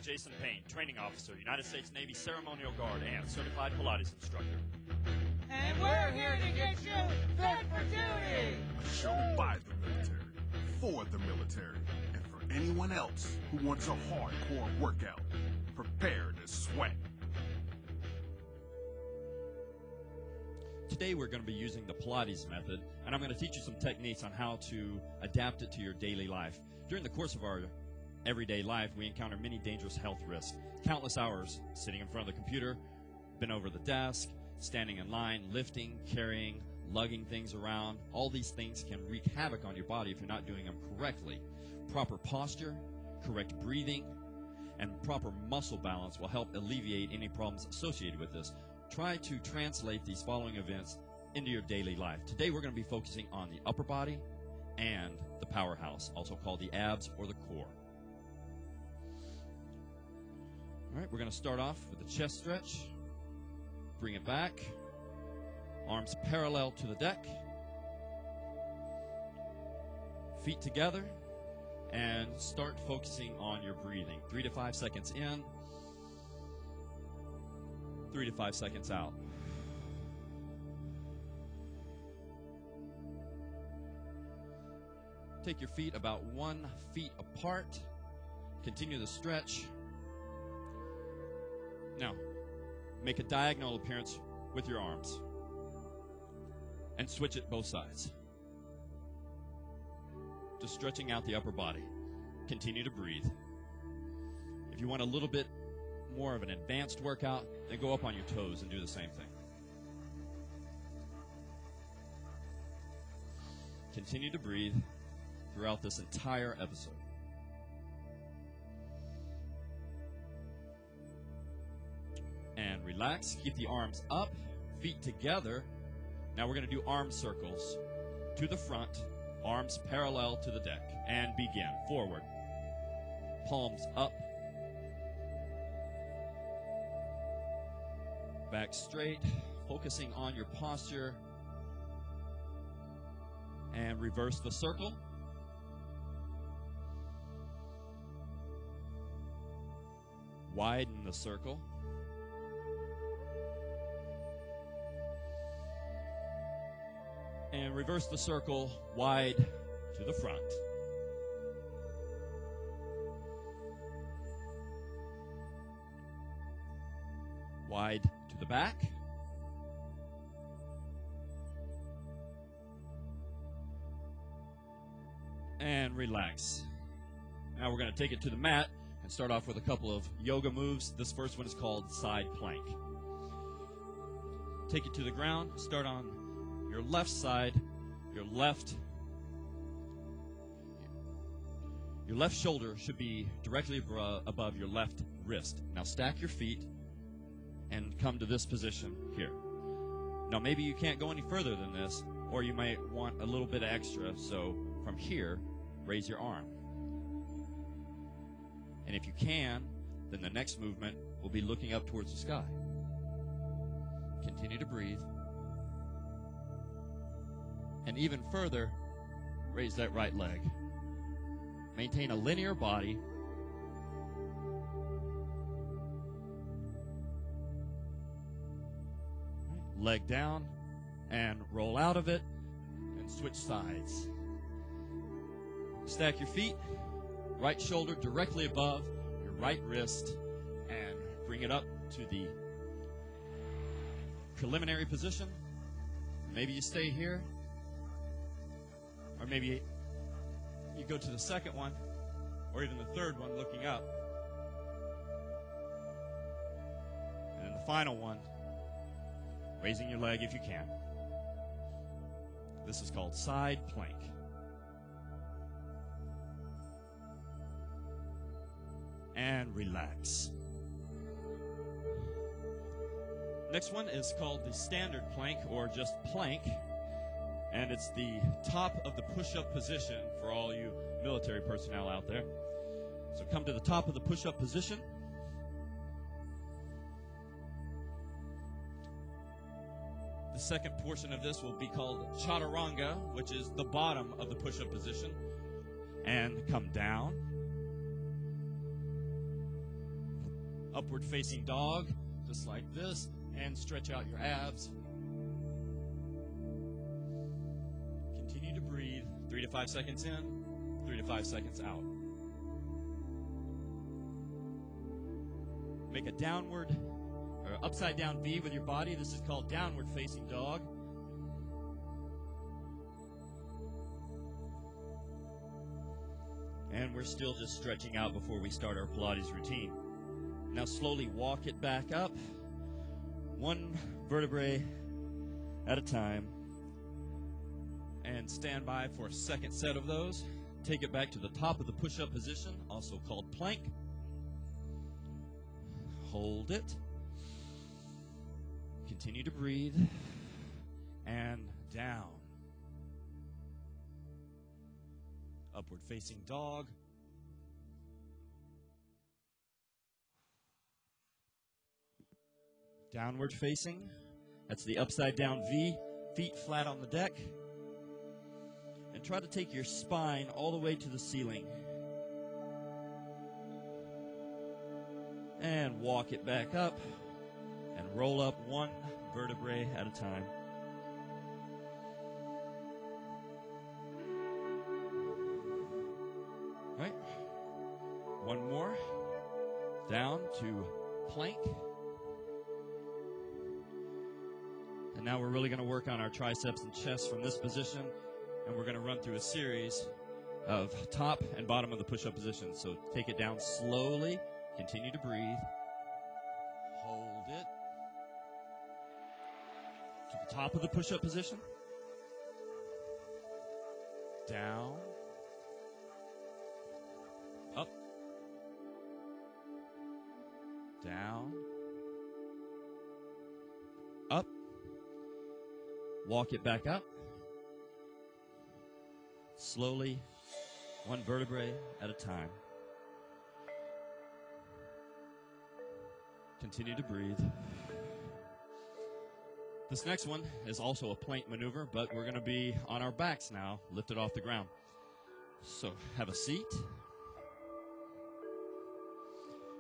Jason Payne, Training Officer, United States Navy Ceremonial Guard, and Certified Pilates Instructor. And we're here to get you fit for duty! A show by the military, for the military, and for anyone else who wants a hardcore workout. Prepare to sweat. Today we're going to be using the Pilates method, and I'm going to teach you some techniques on how to adapt it to your daily life. During the course of our everyday life, we encounter many dangerous health risks. Countless hours sitting in front of the computer, bent over the desk, standing in line, lifting, carrying, lugging things around. All these things can wreak havoc on your body if you're not doing them correctly. Proper posture, correct breathing, and proper muscle balance will help alleviate any problems associated with this. Try to translate these following events into your daily life. Today we're going to be focusing on the upper body and the powerhouse, also called the abs or the core. All right, we're going to start off with the chest stretch. Bring it back. Arms parallel to the deck. Feet together. And start focusing on your breathing. 3 to 5 seconds in. 3 to 5 seconds out. Take your feet about 1 foot apart. Continue the stretch. Now, make a diagonal appearance with your arms. And switch it both sides. Just stretching out the upper body. Continue to breathe. If you want a little bit more of an advanced workout, then go up on your toes and do the same thing. Continue to breathe throughout this entire episode. And relax. Keep the arms up, feet together. Now we're going to do arm circles to the front, arms parallel to the deck. And begin. Forward. Palms up. Back straight, focusing on your posture. And reverse the circle. Widen the circle. And reverse the circle wide to the front. Wide to the back. And relax. Now we're going to take it to the mat and start off with a couple of yoga moves. This first one is called side plank. Take it to the ground. Start on your left side. Your left shoulder should be directly above your left wrist. Now stack your feet and come to this position here. Now maybe you can't go any further than this, or you might want a little bit of extra, so from here, raise your arm. And if you can, then the next movement will be looking up towards the sky. Continue to breathe. And even further, raise that right leg. Maintain a linear body. Leg down and roll out of it and switch sides. Stack your feet, right shoulder directly above your right wrist, and bring it up to the preliminary position. Maybe you stay here, or maybe you go to the second one, or even the third one looking up. And then the final one, raising your leg if you can. This is called side plank. And relax. Next one is called the standard plank, or just plank. And it's the top of the push-up position for all you military personnel out there. So come to the top of the push-up position. The second portion of this will be called chaturanga, which is the bottom of the push-up position. And come down. Upward facing dog, just like this, and stretch out your abs. Continue to breathe. 3 to 5 seconds in, 3 to 5 seconds out. Make a downward or upside down V with your body. This is called downward facing dog. And we're still just stretching out before we start our Pilates routine. Now slowly walk it back up, one vertebrae at a time, and stand by for a second set of those. Take it back to the top of the push-up position, also called plank. Hold it. Continue to breathe. And down. Upward facing dog. Downward facing. That's the upside down V. Feet flat on the deck. And try to take your spine all the way to the ceiling. And walk it back up. And roll up one vertebrae at a time. All right. One more. Down to plank. And now we're really going to work on our triceps and chest from this position. And we're going to run through a series of top and bottom of the push-up position. So take it down slowly. Continue to breathe. Hold it. To the top of the push-up position. Down. Up. Down. Up. Walk it back up. Slowly, one vertebrae at a time. Continue to breathe. This next one is also a plank maneuver, but we're going to be on our backs now, lifted off the ground. So have a seat.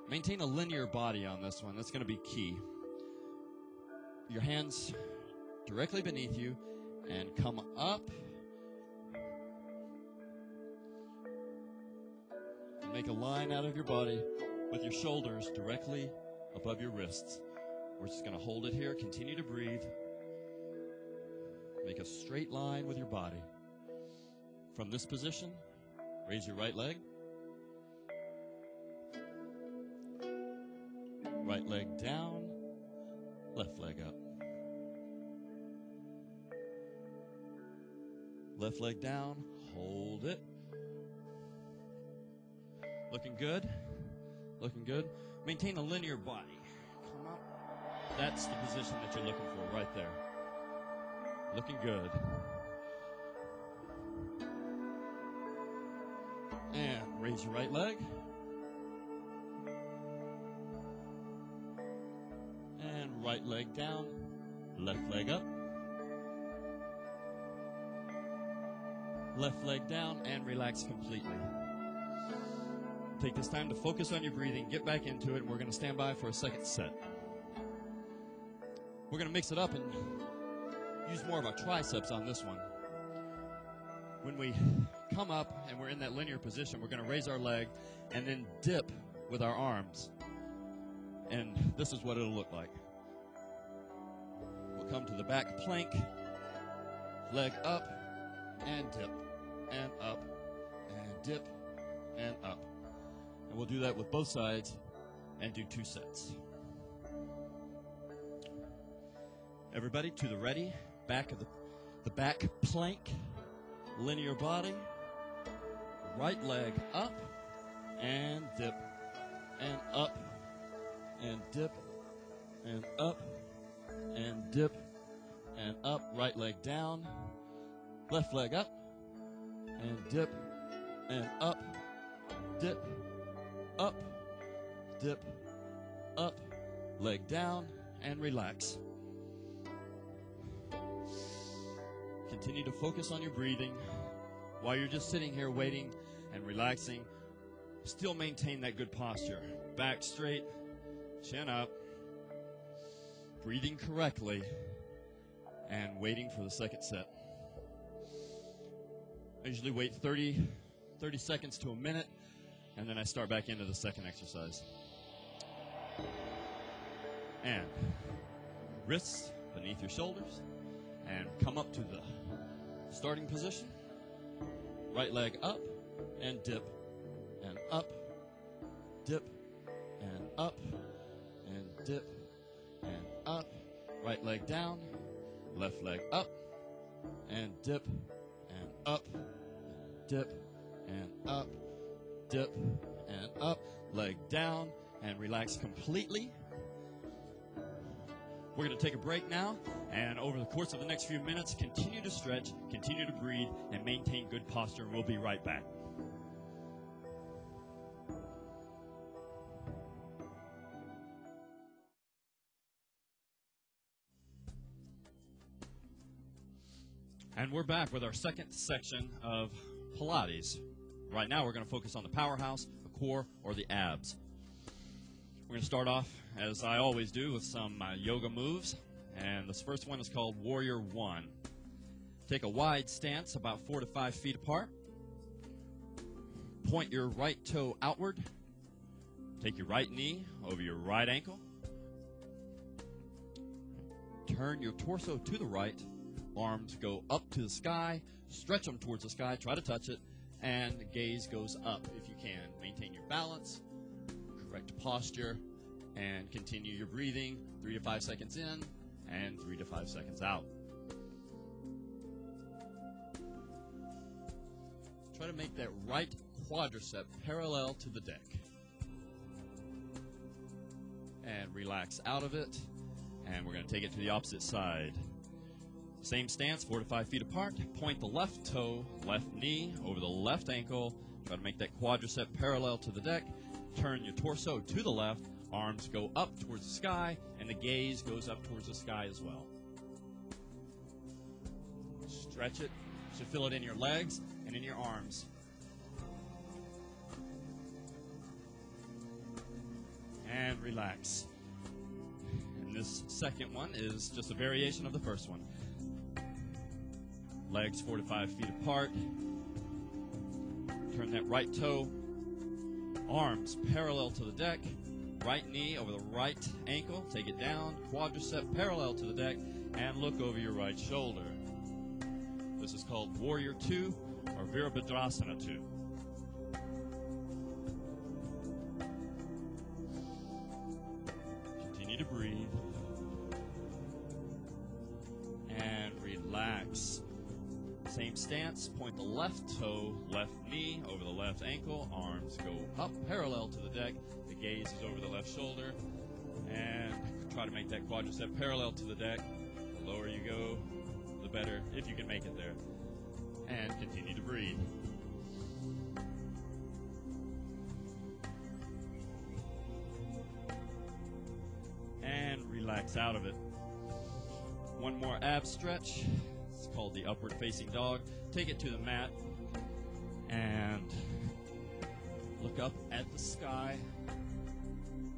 Maintain a linear body on this one. That's going to be key. Your hands directly beneath you and come up. And make a line out of your body with your shoulders directly above your wrists. We're just going to hold it here. Continue to breathe. Make a straight line with your body. From this position, raise your right leg. Right leg down, left leg up. Left leg down, hold it. Looking good? Looking good. Maintain a linear body. Come up. That's the position that you're looking for right there. Looking good. And raise your right leg. And right leg down, left leg up. Left leg down and relax completely. Take this time to focus on your breathing, get back into it, and we're going to stand by for a second set. We're going to mix it up and use more of our triceps on this one. When we come up and we're in that linear position, we're going to raise our leg and then dip with our arms. And this is what it'll look like. We'll come to the back plank, leg up, and dip, and up, and dip, and up. And we'll do that with both sides and do 2 sets. Everybody to the ready, back of the back plank, linear body, right leg up, and dip, and up, and dip, and up, and dip, and up, right leg down, left leg up, and dip, and up, dip, up, dip, up, leg down, and relax. Continue to focus on your breathing while you're just sitting here waiting and relaxing. Still maintain that good posture. Back straight, Chin up. Breathing correctly. And waiting for the second set. I usually wait 30 seconds to a minute, and then I start back into the second exercise. And wrists beneath your shoulders, and come up to the starting position. Right leg up, and dip, and up, dip, and up, and dip, and up. Right leg down, left leg up, and dip, and up, dip, and up, dip, and up. Leg down, and relax completely. We're going to take a break now, and over the course of the next few minutes, continue to stretch, continue to breathe, and maintain good posture, and we'll be right back. And we're back with our second section of Pilates. Right now, we're going to focus on the powerhouse, the core, or the abs. We're going to start off, as I always do, with some yoga moves. And this first one is called Warrior 1. Take a wide stance, about 4 to 5 feet apart. Point your right toe outward. Take your right knee over your right ankle. Turn your torso to the right. Arms go up to the sky. Stretch them towards the sky. Try to touch it. And the gaze goes up if you can. Maintain your balance. Correct posture, and continue your breathing 3 to 5 seconds in and 3 to 5 seconds out. Try to make that right quadricep parallel to the deck. And relax out of it, and we're going to take it to the opposite side. Same stance, 4 to 5 feet apart. Point the left toe, left knee over the left ankle. Try to make that quadricep parallel to the deck. Turn your torso to the left, arms go up towards the sky, and the gaze goes up towards the sky as well. Stretch it. You should feel it in your legs and in your arms. And relax. And this second one is just a variation of the first one. Legs 4 to 5 feet apart. Turn that right toe. Arms parallel to the deck, right knee over the right ankle, take it down, quadricep parallel to the deck, and look over your right shoulder. This is called Warrior 2 or Virabhadrasana 2. Continue to breathe. And relax. Same stance, point the left toe, left knee over the left ankle, arms go up parallel to the deck, the gaze is over the left shoulder, and try to make that quadricep parallel to the deck. The lower you go, the better, if you can make it there. And continue to breathe. And relax out of it. One more ab stretch. It's called the upward facing dog. Take it to the mat and look up at the sky.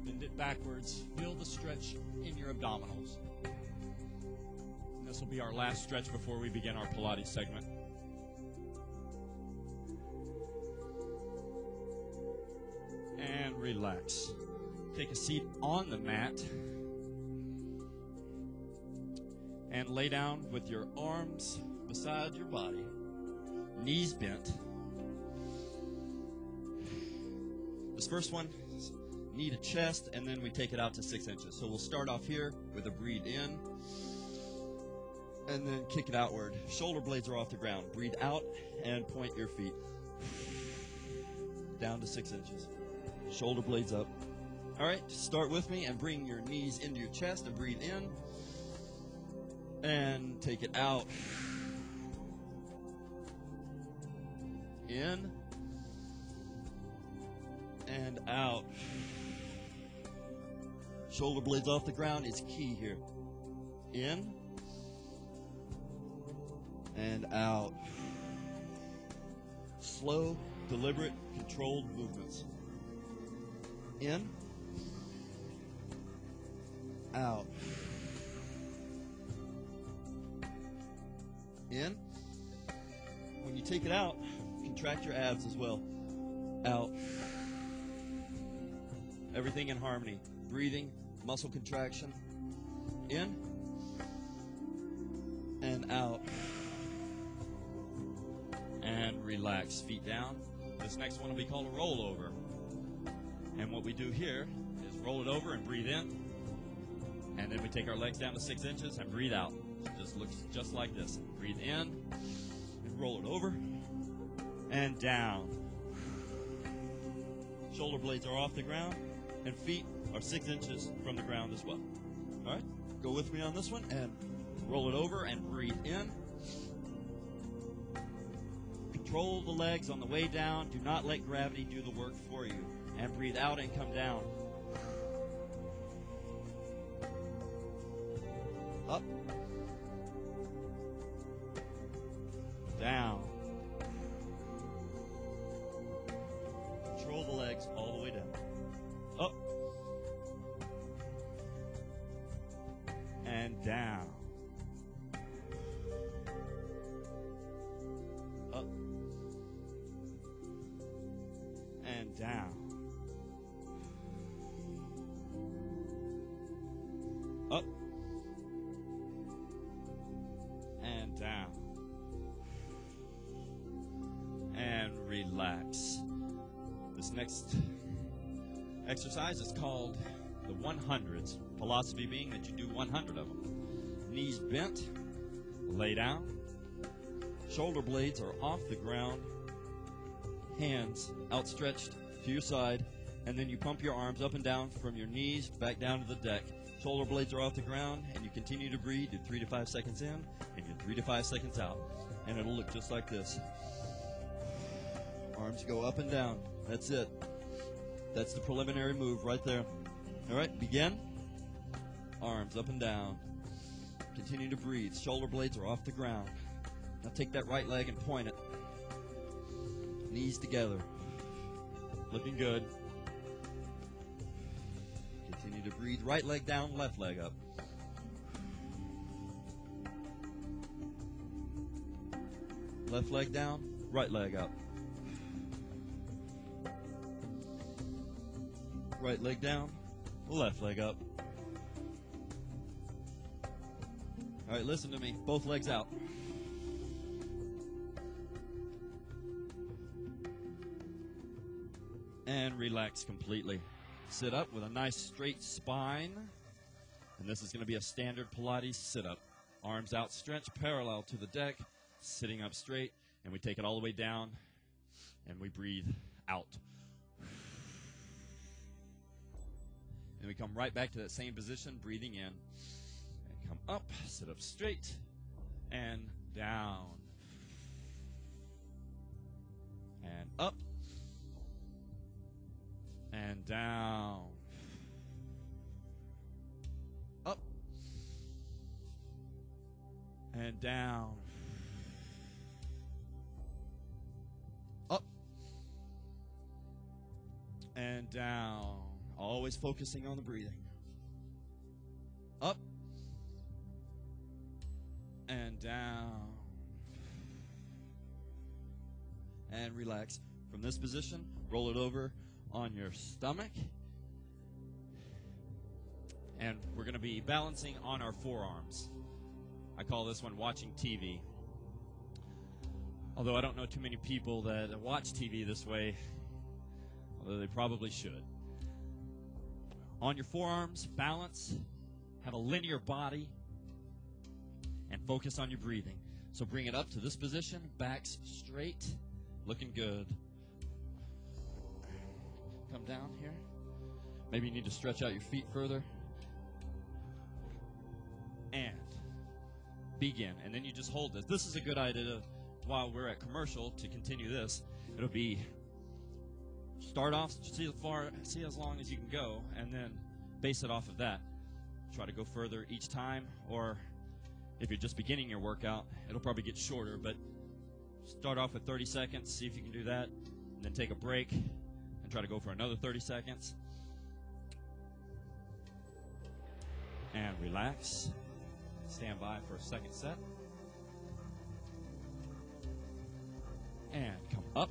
Bend it backwards. Feel the stretch in your abdominals. And this will be our last stretch before we begin our Pilates segment. And relax. Take a seat on the mat. And lay down with your arms beside your body, knees bent. This first one, knee to chest, and then we take it out to 6 inches. So we'll start off here with a breathe in, and then kick it outward. Shoulder blades are off the ground. Breathe out and point your feet down to 6 inches. Shoulder blades up. All right, start with me and bring your knees into your chest and breathe in. And take it out. In. And out. Shoulder blades off the ground is key here. In. And out. Slow, deliberate, controlled movements. In. out. In. When you take it out, contract your abs as well. Out. Everything in harmony. Breathing, muscle contraction. In. And out. And relax. Feet down. This next one will be called a rollover. And what we do here is roll it over and breathe in. And then we take our legs down to 6 inches and breathe out. It just looks just like this. Breathe in and roll it over and down. Shoulder blades are off the ground and feet are 6 inches from the ground as well. All right, go with me on this one and roll it over and breathe in. Control the legs on the way down. Do not let gravity do the work for you. And breathe out and come down. Up. Down. Control the legs all the way down. Up. And down. Up. And down. Up. And down. And relax. This next exercise is called the 100s. Philosophy being that you do 100 of them. Knees bent, lay down. Shoulder blades are off the ground. Hands outstretched to your side. And then you pump your arms up and down from your knees back down to the deck. Shoulder blades are off the ground, and you continue to breathe. Do 3 to 5 seconds in, and you're 3 to 5 seconds out. And it'll look just like this. Arms go up and down. That's it. That's the preliminary move right there. All right, begin. Arms up and down. Continue to breathe. Shoulder blades are off the ground. Now take that right leg and point it. Knees together. Looking good. Continue to breathe. Right leg down, left leg up. Left leg down, right leg up. Right leg down, left leg up. All right, listen to me. Both legs out. And relax completely. Sit up with a nice straight spine. And this is going to be a standard Pilates sit-up. Arms outstretched, parallel to the deck, sitting up straight. And we take it all the way down, and we breathe out. And we come right back to that same position, breathing in. And come up, sit up straight, and down. And up. And down. Up. And down. Up. And down. Always focusing on the breathing. Up. And down. And relax. From this position, roll it over on your stomach. And we're going to be balancing on our forearms. I call this one watching TV. Although I don't know too many people that watch TV this way, although they probably should. On your forearms, balance, have a linear body, and focus on your breathing. So bring it up to this position, backs straight, looking good. Come down here. Maybe you need to stretch out your feet further. And begin. And then you just hold this. This is a good idea while we're at commercial to continue this. It'll be start off, see as long as you can go, and then base it off of that. Try to go further each time, or if you're just beginning your workout, it'll probably get shorter, but start off with 30 seconds, see if you can do that, and then take a break and try to go for another 30 seconds. and relax. Stand by for a second set. And come up.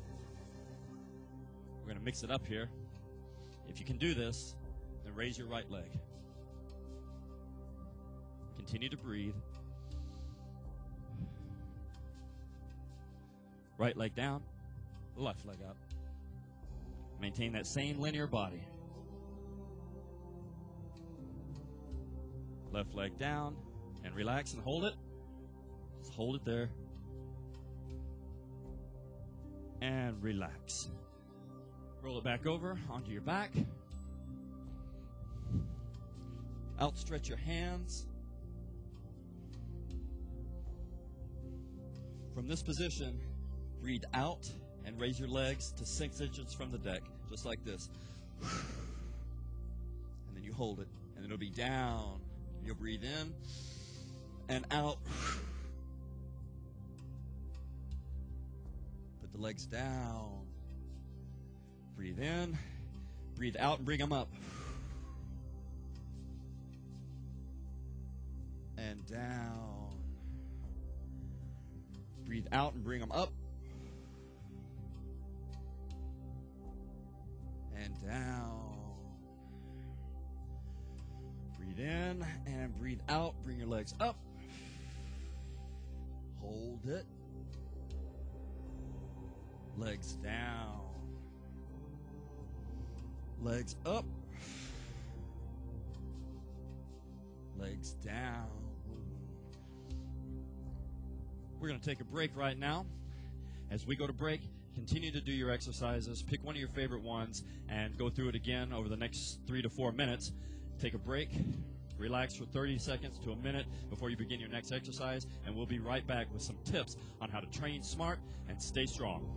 We're going to mix it up here. If you can do this, then raise your right leg. Continue to breathe. Right leg down, left leg up. Maintain that same linear body. Left leg down and relax and hold it. Just hold it there. And relax. Roll it back over onto your back. Outstretch your hands. From this position, breathe out and raise your legs to 6 inches from the deck, just like this. And then you hold it, and it'll be down. You'll breathe in and out. Put the legs down. Breathe in, breathe out, and bring them up. And down. Breathe out and bring them up. And down. Breathe in and breathe out. Bring your legs up. Hold it. Legs down. Legs up. Legs down. We're going to take a break right now. As we go to break, continue to do your exercises. Pick one of your favorite ones and go through it again over the next 3 to 4 minutes. Take a break. Relax for 30 seconds to a minute before you begin your next exercise, and we'll be right back with some tips on how to train smart and stay strong.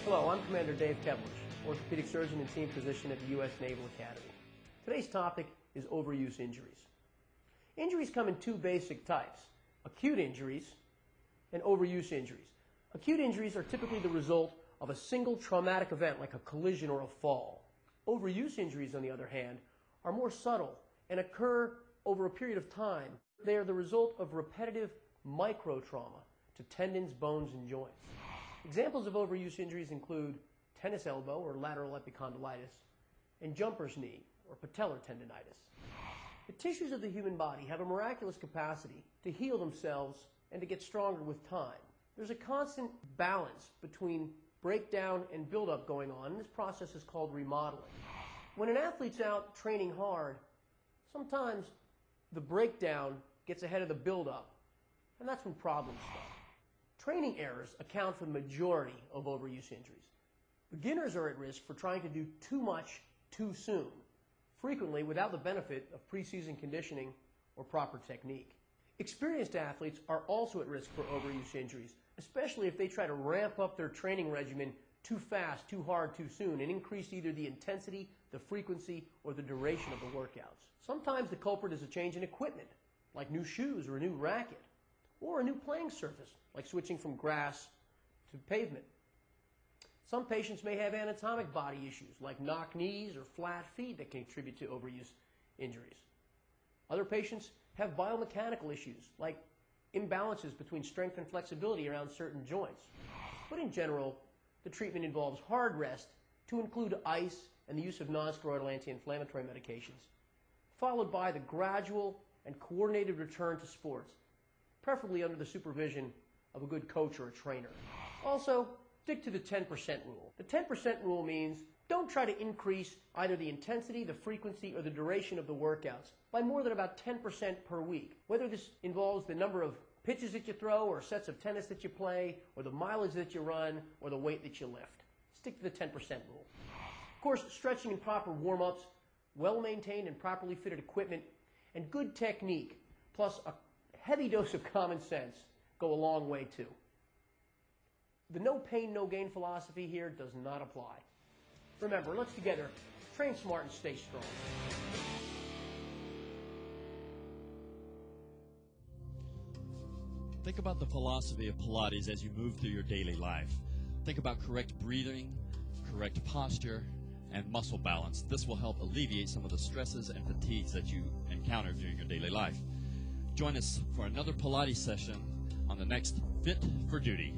Hello, I'm Commander Dave Kevlish, orthopedic surgeon and team physician at the U.S. Naval Academy. Today's topic is overuse injuries. Injuries come in 2 basic types: acute injuries and overuse injuries. Acute injuries are typically the result of a single traumatic event like a collision or a fall. Overuse injuries, on the other hand, are more subtle and occur over a period of time. They are the result of repetitive microtrauma to tendons, bones, and joints. Examples of overuse injuries include tennis elbow or lateral epicondylitis and jumper's knee or patellar tendinitis. The tissues of the human body have a miraculous capacity to heal themselves and to get stronger with time. There's a constant balance between breakdown and buildup going on, and this process is called remodeling. When an athlete's out training hard, sometimes the breakdown gets ahead of the buildup, and that's when problems start. Training errors account for the majority of overuse injuries. Beginners are at risk for trying to do too much too soon, frequently without the benefit of preseason conditioning or proper technique. Experienced athletes are also at risk for overuse injuries, especially if they try to ramp up their training regimen too fast, too hard, too soon, and increase either the intensity, the frequency, or the duration of the workouts. Sometimes the culprit is a change in equipment, like new shoes or a new racket, or a new playing surface, like switching from grass to pavement. Some patients may have anatomic body issues, like knock knees or flat feet, that can contribute to overuse injuries. Other patients have biomechanical issues, like imbalances between strength and flexibility around certain joints. But in general, the treatment involves hard rest, to include ice and the use of non-steroidal anti-inflammatory medications, followed by the gradual and coordinated return to sports, preferably under the supervision of a good coach or a trainer. Also, stick to the 10% rule. The 10% rule means don't try to increase either the intensity, the frequency, or the duration of the workouts by more than about 10% per week. Whether this involves the number of pitches that you throw, or sets of tennis that you play, or the mileage that you run, or the weight that you lift. Stick to the 10% rule. Of course, stretching and proper warm-ups, well-maintained and properly fitted equipment, and good technique, plus a heavy dose of common sense, go a long way too. The no pain, no gain philosophy here does not apply. Remember, let's together train smart and stay strong. Think about the philosophy of Pilates as you move through your daily life. Think about correct breathing, correct posture, and muscle balance. This will help alleviate some of the stresses and fatigues that you encounter during your daily life. Join us for another Pilates session on the next Fit for Duty.